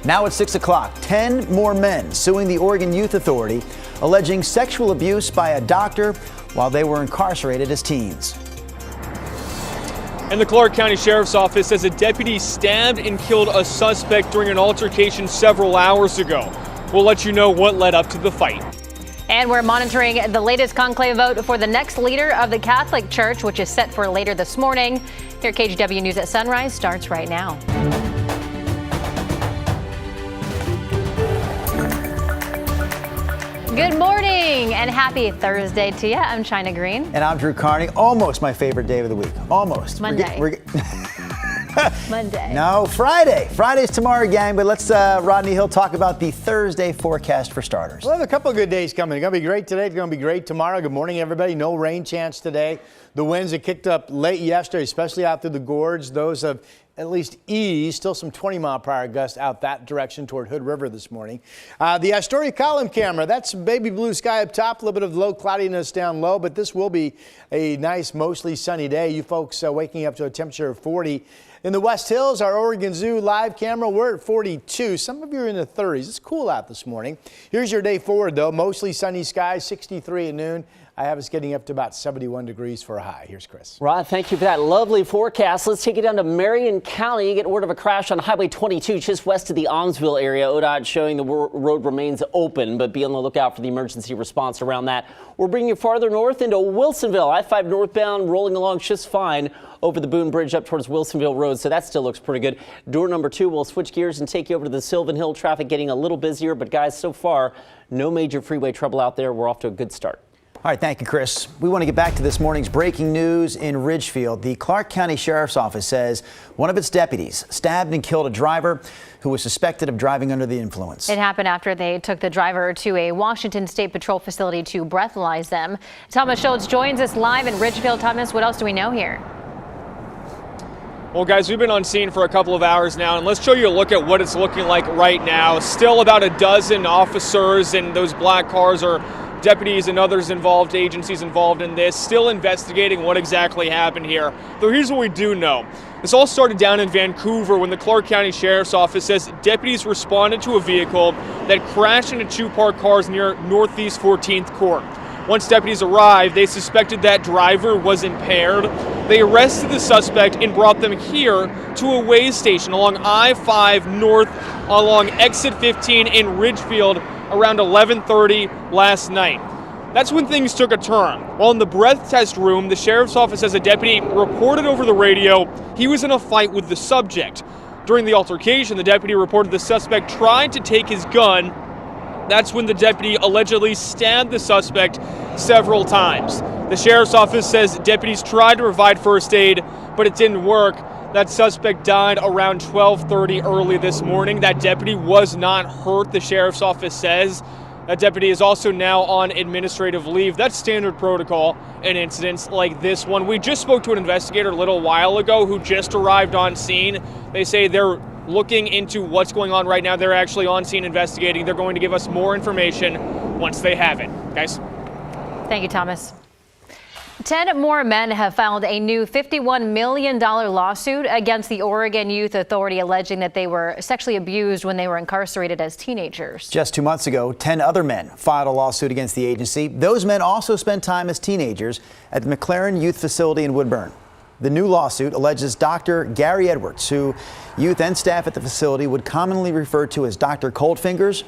Now at 6 o'clock, 10 more men suing the Oregon Youth Authority, alleging sexual abuse by a doctor while they were incarcerated as teens. And the Clark County Sheriff's Office says a deputy stabbed and killed a suspect during an altercation several hours ago. We'll let you know what led up to the fight. And we're monitoring the latest conclave vote for the next leader of the Catholic Church, which is set for later this morning. Here at KGW News at Sunrise starts right now. Good morning and happy Thursday to you. I'm China Green. And I'm Drew Carney. Almost my favorite day of the week. Almost. Monday. Monday. No, Friday. Friday's tomorrow, gang. But let's, Rodney Hill, talk about the Thursday forecast for starters. We'll have a couple of good days coming. It's going to be great today. It's going to be great tomorrow. Good morning, everybody. No rain chance today. The winds that kicked up late yesterday, especially out through the gorge, those have at least eased. Still some 20-mile-per-hour gusts out that direction toward Hood River this morning. The Astoria column camera, that's baby blue sky up top, a little bit of low cloudiness down low, but this will be a nice, mostly sunny day. You folks waking up to a temperature of 40. In the West Hills, our Oregon Zoo live camera, we're at 42. Some of you are in the 30s. It's cool out this morning. Here's your day forward, though. Mostly sunny skies, 63 at noon. I have us getting up to about 71 degrees for a high. Here's Chris. Rod, thank you for that lovely forecast. Let's take it down to Marion County. You get word of a crash on Highway 22 just west of the Almsville area. ODOT showing the road remains open, but be on the lookout for the emergency response around that. We're bringing you farther north into Wilsonville. I-5 northbound rolling along just fine over the Boone Bridge up towards Wilsonville Road, so that still looks pretty good. Door number 2, we'll switch gears and take you over to the Sylvan Hill. Traffic getting a little busier, but guys, so far, no major freeway trouble out there. We're off to a good start. All right, thank you, Chris. We want to get back to this morning's breaking news in Ridgefield. The Clark County Sheriff's Office says one of its deputies stabbed and killed a driver who was suspected of driving under the influence. It happened after they took the driver to a Washington State Patrol facility to breathalyze them. Thomas Schultz joins us live in Ridgefield. Thomas, what else do we know here? Well, guys, we've been on scene for a couple of hours now, and let's show you a look at what it's looking like right now. Still about a dozen officers in those black cars are deputies and others involved, agencies involved in this, still investigating what exactly happened here. Though here's what we do know. This all started down in Vancouver when the Clark County Sheriff's Office says deputies responded to a vehicle that crashed into 2 parked cars near Northeast 14th Court. Once deputies arrived, they suspected that driver was impaired. They arrested the suspect and brought them here to a weigh station along I-5 north along exit 15 in Ridgefield around 11:30 last night. That's when things took a turn. While in the breath test room, the sheriff's office says a deputy reported over the radio he was in a fight with the subject. During the altercation, the deputy reported the suspect tried to take his gun. That's when the deputy allegedly stabbed the suspect several times. The sheriff's office says deputies tried to provide first aid, but it didn't work. That suspect died around 12:30 early this morning. That deputy was not hurt, the sheriff's office says. That deputy is also now on administrative leave. That's standard protocol in incidents like this one. We just spoke to an investigator a little while ago who just arrived on scene. They say they're looking into what's going on right now. They're actually on scene investigating. They're going to give us more information once they have it. Guys? Thank you, Thomas. 10 more men have filed a new $51 million lawsuit against the Oregon Youth Authority, alleging that they were sexually abused when they were incarcerated as teenagers. Just 2 months ago, 10 other men filed a lawsuit against the agency. Those men also spent time as teenagers at the McLaren Youth Facility in Woodburn. The new lawsuit alleges Dr. Gary Edwards, who youth and staff at the facility would commonly refer to as Dr. Coldfingers,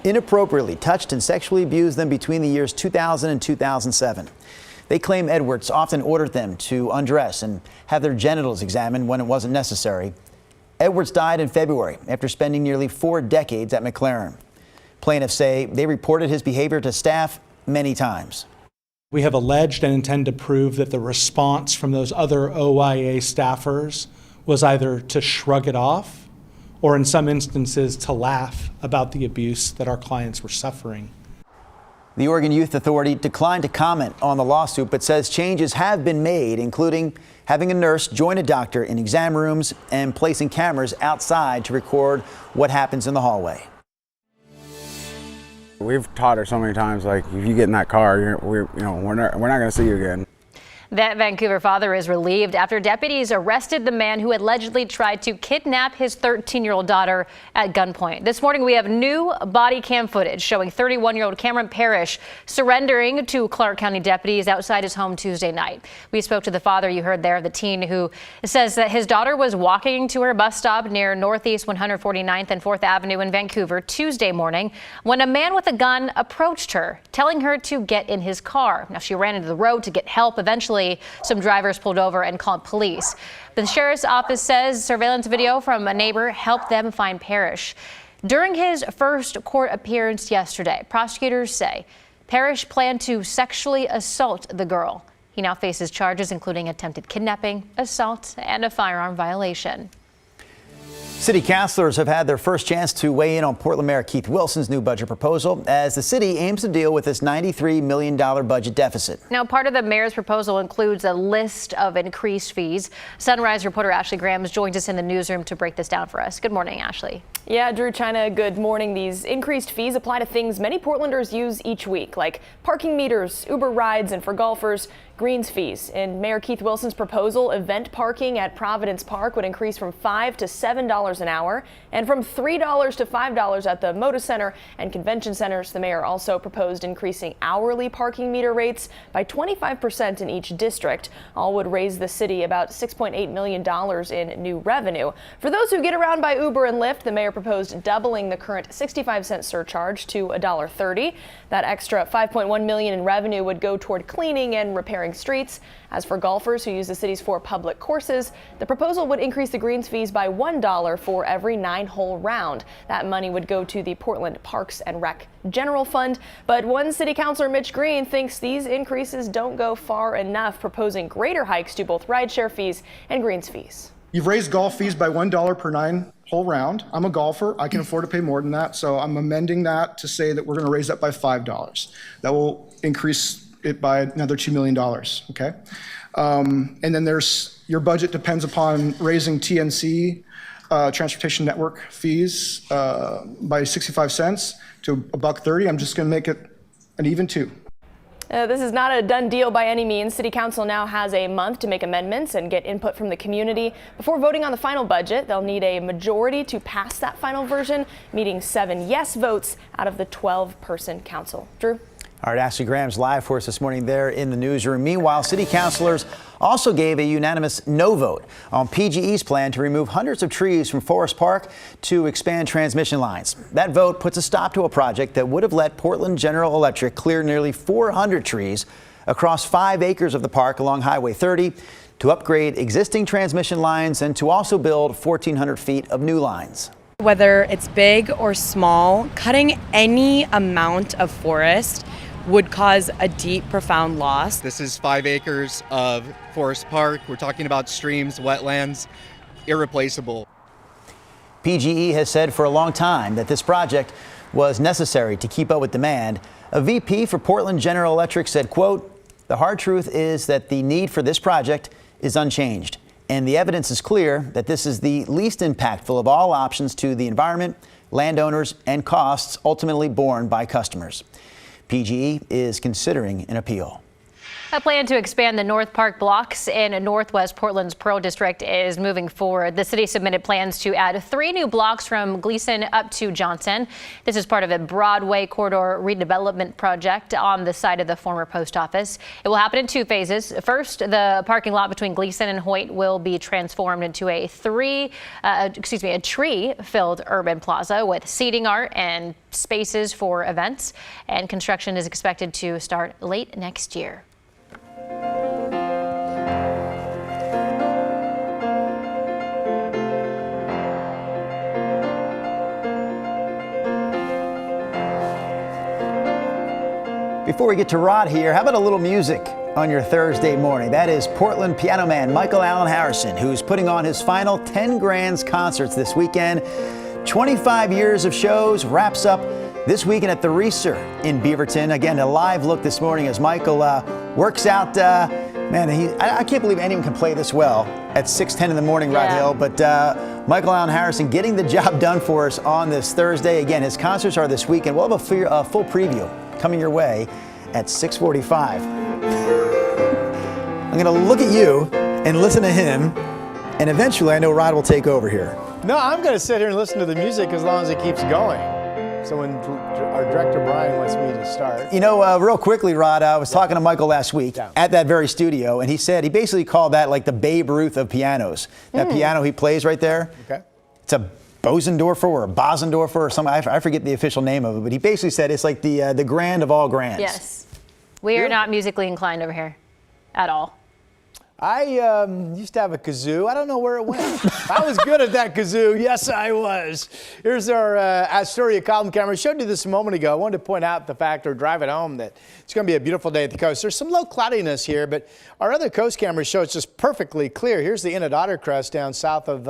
inappropriately touched and sexually abused them between the years 2000 and 2007. They claim Edwards often ordered them to undress and have their genitals examined when it wasn't necessary. Edwards died in February after spending nearly 4 decades at McLaren. Plaintiffs say they reported his behavior to staff many times. We have alleged and intend to prove that the response from those other OIA staffers was either to shrug it off or in some instances to laugh about the abuse that our clients were suffering. The Oregon Youth Authority declined to comment on the lawsuit, but says changes have been made, including having a nurse join a doctor in exam rooms and placing cameras outside to record what happens in the hallway. We've taught her so many times, like, if you get in that car, we're not going to see you again. That Vancouver father is relieved after deputies arrested the man who allegedly tried to kidnap his 13-year-old daughter at gunpoint. This morning, we have new body cam footage showing 31-year-old Cameron Parrish surrendering to Clark County deputies outside his home Tuesday night. We spoke to the father you heard there, the teen who says that his daughter was walking to her bus stop near Northeast 149th and 4th Avenue in Vancouver Tuesday morning when a man with a gun approached her, telling her to get in his car. Now, she ran into the road to get help. Eventually, some drivers pulled over and called police. The sheriff's office says surveillance video from a neighbor helped them find Parrish. During his first court appearance yesterday, prosecutors say Parrish planned to sexually assault the girl. He now faces charges including attempted kidnapping, assault, and a firearm violation. City councilors have had their first chance to weigh in on Portland Mayor Keith Wilson's new budget proposal as the city aims to deal with this $93 million budget deficit. Now, part of the mayor's proposal includes a list of increased fees. Sunrise reporter Ashley Grahams joins us in the newsroom to break this down for us. Good morning, Ashley. Yeah, Drew, China, good morning. These increased fees apply to things many Portlanders use each week, like parking meters, Uber rides, and for golfers, greens fees. In Mayor Keith Wilson's proposal, event parking at Providence Park would increase from $5 to $7 an hour and from $3 to $5 at the Moda Center and convention centers. The mayor also proposed increasing hourly parking meter rates by 25% in each district. All would raise the city about $6.8 million in new revenue. For those who get around by Uber and Lyft, the mayor proposed doubling the current 65-cent surcharge to $1.30. That extra $5.1 million in revenue would go toward cleaning and repairing streets. As for golfers who use the city's 4 public courses, the proposal would increase the greens fees by $1 for every 9-hole round. That money would go to the Portland Parks and Rec General Fund. But one city councilor, Mitch Green, thinks these increases don't go far enough, proposing greater hikes to both rideshare fees and greens fees. You've raised golf fees by $1 per 9-hole round. I'm a golfer. I can afford to pay more than that. So I'm amending that to say that we're going to raise that by $5. That will increase it by another $2 million, okay? And then your budget depends upon raising TNC, Transportation Network fees by 65 cents to $1.30. I'm just gonna make it an even 2. This is not a done deal by any means. City Council now has a month to make amendments and get input from the community. Before voting on the final budget, they'll need a majority to pass that final version, needing 7 yes votes out of the 12-person council. Drew? All right, Ashley Graham's live for us this morning there in the newsroom. Meanwhile, city councilors also gave a unanimous no vote on PGE's plan to remove hundreds of trees from Forest Park to expand transmission lines. That vote puts a stop to a project that would have let Portland General Electric clear nearly 400 trees across 5 acres of the park along Highway 30 to upgrade existing transmission lines and to also build 1,400 feet of new lines. Whether it's big or small, cutting any amount of forest would cause a deep, profound loss. This is 5 acres of Forest Park. We're talking about streams, wetlands, irreplaceable. PGE has said for a long time that this project was necessary to keep up with demand. A VP for Portland General Electric said, quote, "The hard truth is that the need for this project is unchanged. And the evidence is clear that this is the least impactful of all options to the environment, landowners, and costs ultimately borne by customers." PGE is considering an appeal. A plan to expand the North Park blocks in Northwest Portland's Pearl District is moving forward. The city submitted plans to add 3 new blocks from Gleason up to Johnson. This is part of a Broadway corridor redevelopment project on the site of the former post office. It will happen in 2 phases. First, the parking lot between Gleason and Hoyt will be transformed into a tree-filled urban plaza with seating art and spaces for events. And construction is expected to start late next year. Before we get to Rod here, how about a little music on your Thursday morning? That is Portland piano man Michael Allen Harrison, who's putting on his final 10 Grands concerts this weekend. 25 years of shows wraps up this weekend at the Reeser in Beaverton. Again, a live look this morning as Michael works out. I can't believe anyone can play this well at 6:10 in the morning, Rod Hill. But Michael Allen Harrison getting the job done for us on this Thursday. Again, his concerts are this weekend. We'll have a full preview coming your way at 6:45. I'm going to look at you and listen to him, and eventually I know Rod will take over here. No, I'm going to sit here and listen to the music as long as it keeps going. So when our director Brian wants me to start. You know, real quickly, Rod, I was talking to Michael last week at that very studio, and he said he basically called that like the Babe Ruth of pianos. That piano he plays right there, it's a Bosendorfer or a Bosendorfer or something. I forget the official name of it, but he basically said it's like the grand of all grands. Yes. We are not musically inclined over here at all. I used to have a kazoo. I don't know where it went. I was good at that kazoo. Yes, I was. Here's our Astoria column camera. I showed you this a moment ago. I wanted to point out the fact, or drive it home, that it's going to be a beautiful day at the coast. There's some low cloudiness here, but our other coast cameras show it's just perfectly clear. Here's the Inlet Otter Crest down south of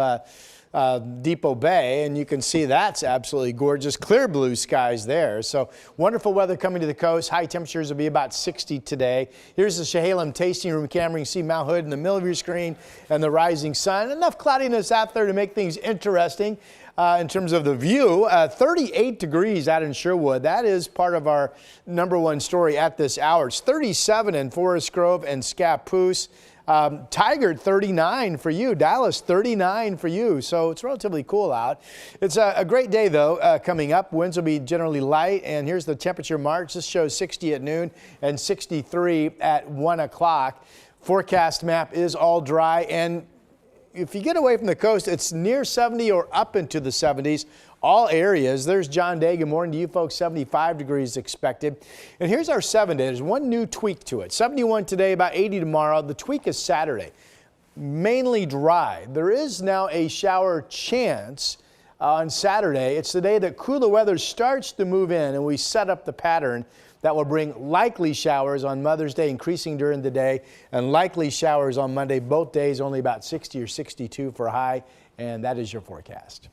Depot Bay, and you can see that's absolutely gorgeous. Clear blue skies there. So wonderful weather coming to the coast. High temperatures will be about 60 today. Here's the Chehalem tasting room camera. You can see Mount Hood in the middle of your screen and the rising sun. Enough cloudiness out there to make things interesting. In terms of the view, 38 degrees out in Sherwood. That is part of our #1 story at this hour. It's 37 in Forest Grove and Scappoose. Tigard 39 for you, Dallas 39 for you, so it's relatively cool out. It's a great day though coming up. Winds will be generally light, and here's the temperature marks. This shows 60 at noon and 63 at 1 o'clock. Forecast map is all dry, and if you get away from the coast, it's near 70 or up into the 70s. All areas. There's John Day. Good morning to you folks. 75 degrees expected. And here's our 7 day. There's one new tweak to it. 71 today, about 80 tomorrow. The tweak is Saturday. Mainly dry. There is now a shower chance on Saturday. It's the day that cooler weather starts to move in, and we set up the pattern that will bring likely showers on Mother's Day, increasing during the day, and likely showers on Monday. Both days only about 60 or 62 for a high, and that is your forecast.